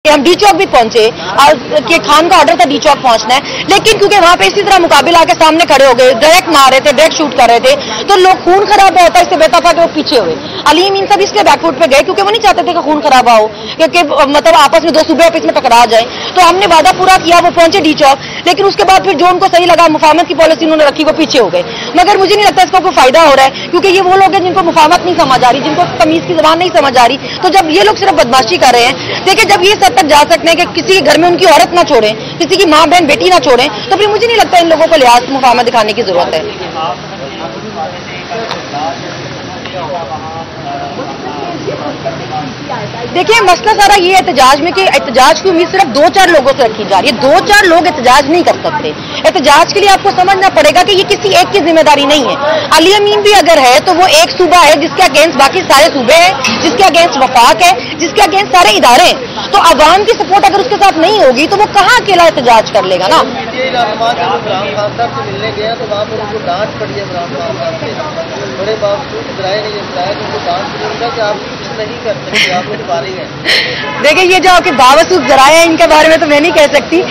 कि हम डी चौक भी पहुंचे और कि खान का ऑर्डर था डी चौक पहुंचना है, लेकिन क्योंकि वहां पे इसी तरह मुकाबला आके सामने खड़े हो गए, डायरेक्ट मार रहे थे, डायरेक्ट शूट कर रहे थे, तो लोग खून खराबा होता है, इससे बेहतर था कि वो पीछे हुए। अली अमीन सब इसलिए बैकफुट पे गए क्योंकि वो नहीं चाहते थे कि खून खराबा हो, क्योंकि मतलब आपस में दो सूबे आपस में टकरा जाए। तो हमने वादा पूरा किया, वो पहुंचे डी चौक, लेकिन उसके बाद फिर जो उनको सही लगा मुफाहमत की पॉलिसी उन्होंने रखी, वो पीछे हो गए। मगर मुझे नहीं लगता इसका कोई फायदा हो रहा है, क्योंकि ये वो लोग हैं जिनको मुफाहमत नहीं समझ आ रही, जिनको तमीज की ज़बान नहीं समझ आ रही। तो जब ये लोग सिर्फ बदमाशी कर रहे हैं, देखिए जब ये सद तक जा सकते हैं कि किसी के घर में उनकी औरत ना छोड़ें, किसी की माँ बहन बेटी ना छोड़ें, तो फिर मुझे नहीं लगता इन लोगों को लिहाज मुफाहमत दिखाने की जरूरत है। देखिए मसला सारा ये एहतजाज में कि एहतजाज की उम्मीद सिर्फ 2-4 लोगों से रखी जा रही है। 2-4 लोग एहतजाज नहीं कर सकते। एहतजाज के लिए आपको समझना पड़ेगा कि ये किसी एक की जिम्मेदारी नहीं है। अली अमीन भी अगर है तो वो एक सूबा है जिसके अगेंस्ट बाकी सारे सूबे हैं, जिसके अगेंस्ट वफाक है, जिसके अगेंस्ट सारे इदारे हैं। तो अवाम की सपोर्ट अगर उसके साथ नहीं होगी तो वो कहाँ अकेला एहतजाज कर लेगा ना। मिलने गया तो वहाँ पर उनको डांट पड़ी है इमरान खान साहब से, बड़े बावजूद इजराइल ने ये बताया कि उनको डांट पड़ी कि आप कुछ नहीं कर सकते, आप लोग बारी हैं। देखिए ये जो आपके बावजूद जराए हैं इनके बारे में तो मैं नहीं कह सकती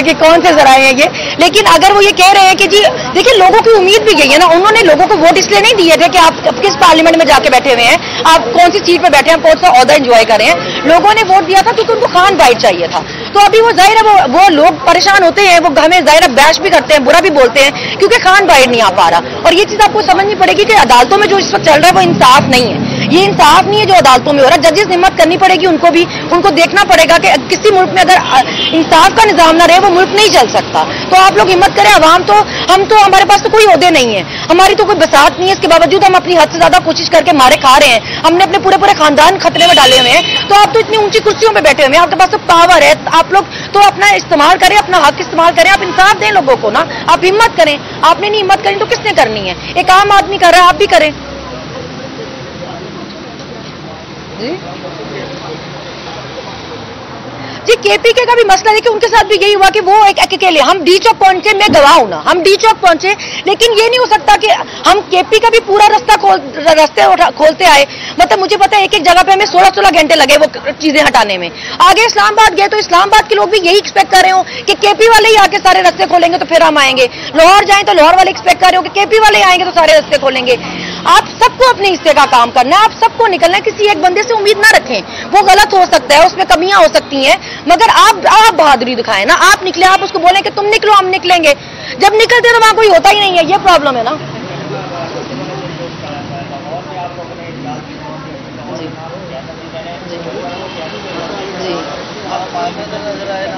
कि कौन से जराए हैं ये, लेकिन अगर वो ये कह रहे हैं कि जी देखिए लोगों की उम्मीद भी यही है ना, उन्होंने लोगों को वोट इसलिए नहीं दिए थे कि आप किस पार्लियामेंट में जाके बैठे हुए हैं, आप कौन सी सीट पे बैठे हैं, कौन सा ओहदा एंजॉय कर रहे हैं। लोगों ने वोट दिया था क्योंकि उनको खान बाइट चाहिए था। तो अभी वो जाहिर है वो लोग परेशान होते हैं, वो हमें जाहिर है बैश भी करते हैं, बुरा भी बोलते हैं क्योंकि खान बाइट नहीं आ पा रहा। और ये चीज आपको समझनी पड़ेगी कि अदालतों में जो इस वक्त चल रहा है वो इंसाफ नहीं है, ये इंसाफ नहीं है जो अदालतों में हो रहा है। जजेस हिम्मत करनी पड़ेगी उनको देखना पड़ेगा कि किसी मुल्क में अगर इंसाफ का निजाम ना रहे वो मुल्क नहीं चल सकता। तो आप लोग हिम्मत करें, अवाम तो हम तो हमारे पास तो कोई ओहदे नहीं है, हमारी तो कोई बसात नहीं है, इसके बावजूद हम अपनी हद से ज्यादा कोशिश करके मारे खा रहे हैं, हमने अपने पूरे खानदान खतरे में डाले हुए हैं। तो आप तो इतनी ऊंची कुर्सियों पे बैठे हुए हैं, आपके पास तो पावर है, आप लोग तो अपना इस्तेमाल करें, अपना हक इस्तेमाल करें, आप इंसाफ दें लोगों को ना, आप हिम्मत करें। आपने नहीं हिम्मत करी तो किसने करनी है? एक आम आदमी कर रहा है, आप भी करें। जी केपीके का भी मसला है कि उनके साथ भी यही हुआ कि वो एक अकेले, हम डी चौक पहुंचे, मैं गवाह हूं ना, हम डी चौक पहुंचे, लेकिन ये नहीं हो सकता कि हम केपी का भी पूरा रास्ते खोलते आए। मतलब मुझे पता है एक जगह पे हमें 16 घंटे लगे वो चीजें हटाने में। आगे इस्लामाबाद गए तो इस्लामाबाद के लोग भी यही एक्सपेक्ट कर रहे हो कि केपी वाले ही आके सारे रास्ते खोलेंगे तो फिर हम आएंगे। लाहौर जाएं तो लाहौर वाले एक्सपेक्ट कर रहे हो कि केपी वाले आएंगे तो सारे रास्ते खोलेंगे। आप सबको अपने हिस्से का काम करना है, आप सबको निकलना है, किसी एक बंदे से उम्मीद ना रखें। वो गलत हो सकता है, उसमें कमियां हो सकती हैं, मगर आप बहादुरी दिखाएं ना, आप निकले, आप उसको बोलें कि तुम निकलो हम निकलेंगे। जब निकलते तो वहां कोई होता ही नहीं है, ये प्रॉब्लम है ना।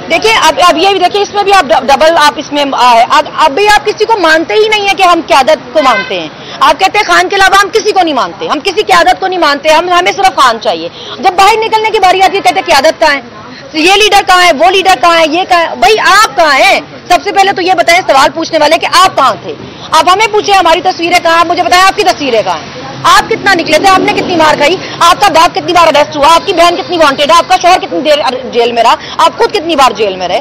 देखिए अब ये भी देखिए, इसमें भी आप डबल आप इसमें अब भी आप किसी को मानते ही नहीं है कि हम क़यादत को मानते हैं। आप कहते हैं खान के अलावा हम किसी को नहीं मानते, हम किसी क़यादत को नहीं मानते, हमें सिर्फ खान चाहिए। जब बाहर निकलने की बारी आती है कहते हैं क़यादत कहाँ है, ये लीडर कहाँ है, वो लीडर कहाँ है, ये कहाँ है। भाई आप कहाँ हैं? सबसे पहले तो ये बताएं सवाल पूछने वाले कि आप कहाँ थे। आप हमें पूछे हमारी तस्वीरें कहाँ, आप मुझे बताएं आपकी तस्वीरें कहाँ हैं, आप कितना निकले थे, आपने कितनी मार खाई, आपका बाप कितनी बार अरेस्ट हुआ, आपकी बहन कितनी वांटेड है, आपका शौहर कितनी देर जेल में रहा, आप खुद कितनी बार जेल में रहे।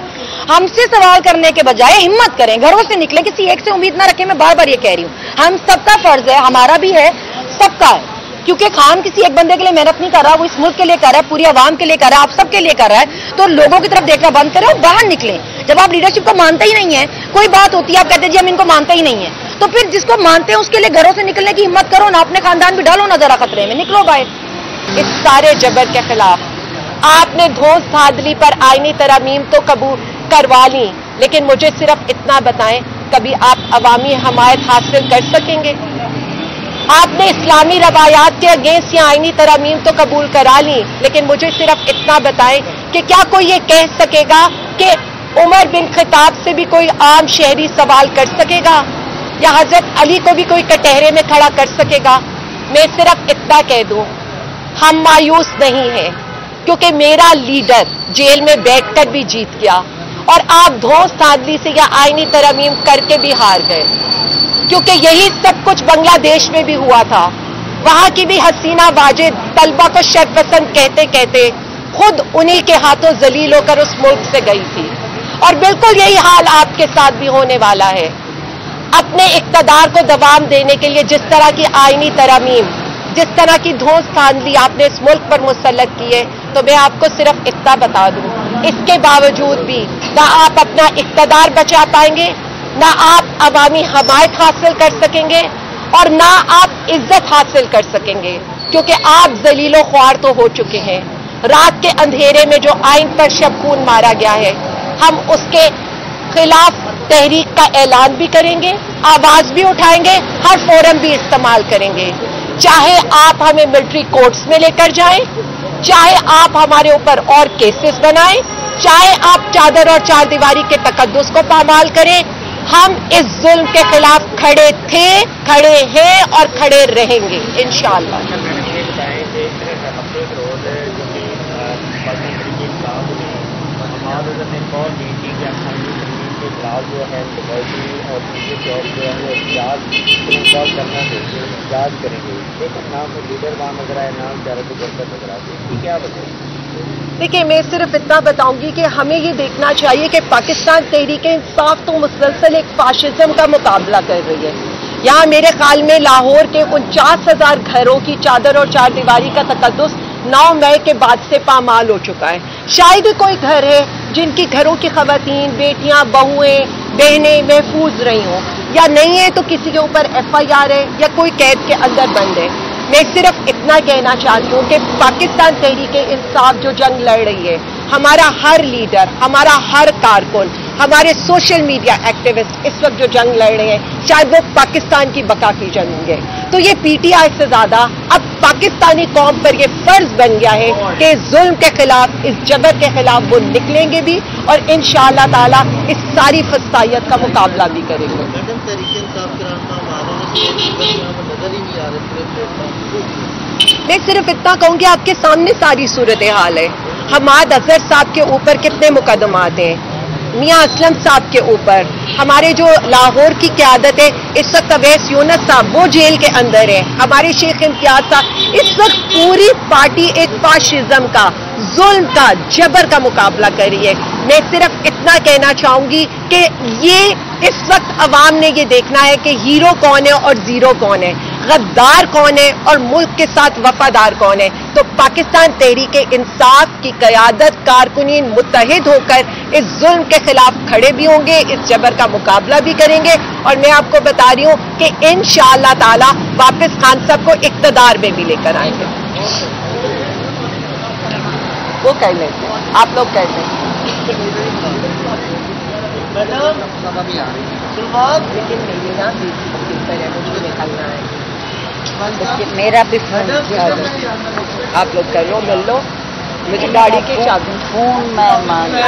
हमसे सवाल करने के बजाय हिम्मत करें, घरों से निकले, किसी एक से उम्मीद ना रखें। मैं बार बार ये कह रही हूँ, हम सबका फर्ज है, हमारा भी है, सबका है, क्योंकि खान किसी एक बंदे के लिए मेहनत नहीं कर रहा, वो इस मुल्क के लिए कर रहा है, पूरी आवाम के लिए कर रहा है, आप सबके लिए कर रहा है। तो लोगों की तरफ देखना बंद करें और बाहर निकलें। जब आप लीडरशिप को मानते ही नहीं है, कोई बात होती है आप कहते हैं जी हम इनको मानते ही नहीं है, तो फिर जिसको मानते हैं उसके लिए घरों से निकलने की हिम्मत करो ना, अपने खानदान भी डालो ना जरा खतरे में, निकलो बाहर। इस सारे जबर के खिलाफ आपने धौंस धांधली पर आईनी तरमीम तो कबूल करवा ली, लेकिन मुझे सिर्फ इतना बताएं, कभी आप अवामी हमायत हासिल कर सकेंगे? आपने इस्लामी रवायात के अगेंस्ट या आईनी तरमीम तो कबूल करा ली, लेकिन मुझे सिर्फ इतना बताएं कि क्या कोई ये कह सकेगा कि उमर बिन खिताब से भी कोई आम शहरी सवाल कर सकेगा, या हजरत अली को भी कोई कटहरे में खड़ा कर सकेगा? मैं सिर्फ इतना कह दूं, हम मायूस नहीं हैं, क्योंकि मेरा लीडर जेल में बैठकर भी जीत गया और आप धौंस धांधली से या आईनी तरमीम करके भी हार गए, क्योंकि यही सब कुछ बांग्लादेश में भी हुआ था। वहां की भी हसीना वाजिद तलबा को शर्फपसंद कहते कहते खुद उन्हीं के हाथों जलील होकर उस मुल्क से गई थी, और बिल्कुल यही हाल आपके साथ भी होने वाला है। अपने इक़्तिदार को दवाम देने के लिए जिस तरह की आईनी तरमीम, जिस तरह की धौंस धांधली आपने इस मुल्क पर मुसल्लत की है, तो मैं आपको सिर्फ इतना बता दूं, اس کے باوجود بھی نہ آپ اپنا اقتدار بچا پائیں گے، نہ آپ عوامی حمایت حاصل کر سکیں گے، اور نہ آپ عزت حاصل کر سکیں گے، کیونکہ آپ ذلیل و خوار تو ہو چکے ہیں۔ رات کے اندھیرے میں جو آئین پر شب خون مارا گیا ہے، ہم اس کے خلاف تحریک کا اعلان بھی کریں گے، آواز بھی اٹھائیں گے، ہر فورم بھی استعمال کریں گے، چاہے آپ ہمیں ملٹری کورٹس میں لے کر جائیں، چاہے آپ ہمارے اوپر اور کیسز بنائیں، چاہے آپ چادر اور چار دیواری کے تقدس کو پامال کریں، ہم اس ظلم کے خلاف کھڑے تھے، کھڑے ہیں اور کھڑے رہیں گے انشاءاللہ۔ جو ہے اور جاب جو ہے وہ احتجاج کرنا چاہیے، احتجاج کریں گے، لیکن نام لیڈر وہاں نظر آئے، نام چارہ کو برکت نظر آتی ہے، کیا وجہ؟ دیکھیے، میں صرف اتنا بتاؤں گی کہ ہمیں یہ دیکھنا چاہیے کہ پاکستان تحریک انصاف تو مسلسل ایک فاشزم کا مقابلہ کر رہی ہے۔ یہاں میرے خیال میں لاہور کے 49,000 گھروں کی چادر اور چار دیواری کا تقدس 9 مئی کے بعد سے پامال ہو چکا ہے۔ شاید ہی کوئی گھر ہے جن کی گھروں کی خواتین، بیٹیاں، بہویں، بہنیں محفوظ رہی ہوں، یا نہیں ہے تو کسی کے اوپر FIR ہے یا کوئی قید کے اندر بند ہے۔ میں صرف اتنا کہنا چاہتی ہوں کہ پاکستان تحریک انصاف جو جنگ لڑ رہی ہے، ہمارا ہر لیڈر، ہمارا ہر کارکن، ہمارے سوشل میڈیا ایکٹیوسٹ اس وقت جو جنگ لڑ رہے ہیں، شاید وہ پاکستان کی بقا کی جنگ ہے۔ تو یہ PTI سے زیادہ اب پاکستانی قوم پر یہ فرض بن گیا ہے کہ اس ظلم کے خلاف، اس جبر کے خلاف وہ نکلیں گے بھی، اور انشاءاللہ تعالی اس ساری فسطائیت کا مقابلہ بھی کریں گے۔ میڈم تحریک انصاف کے رہنما معلوم نظر ہی نہیں آ رہے پورے پلیٹ فارم۔ میں صرف اتنا کہوں گی، آپ کے سامنے ساری صورتحال ہے۔ حماد اظہر صاحب کے اوپر کتنے مقدمات ہیں، میاں اسلم صاحب کے اوپر، ہمارے جو لاہور کی قیادت ہے اس وقت اویس یونس صاحب وہ جیل کے اندر ہے، ہمارے شیخ امتیاز صاحب، اس وقت پوری پارٹی ایک فاشزم کا، ظلم کا، جبر کا مقابلہ کر رہی ہے۔ میں صرف اتنا کہنا چاہوں گی کہ یہ اس وقت عوام نے یہ دیکھنا ہے کہ ہیرو کون ہے اور زیرو کون ہے، غدار کون ہے اور ملک کے ساتھ وفادار کون ہے۔ تو پاکستان تحریک انصاف کی قیادت، کارکنین متحد ہو کر اس ظلم کے خلاف کھڑے بھی ہوں گے، اس جبر کا مقابلہ بھی کریں گے، اور میں آپ کو بتا رہی ہوں کہ انشاءاللہ تعالی واپس خان صاحب کو اقتدار میں بھی لے کر آئیں گے۔ وہ کر لیں، آپ لوگ کر لیں۔ میڈم سلمان لیکن میری نا ہے، مجھے نکلنا ہے، میرا بھی فون آپ لوگ کر لو، مل لو، مجھے گاڑی کی چابی فون میں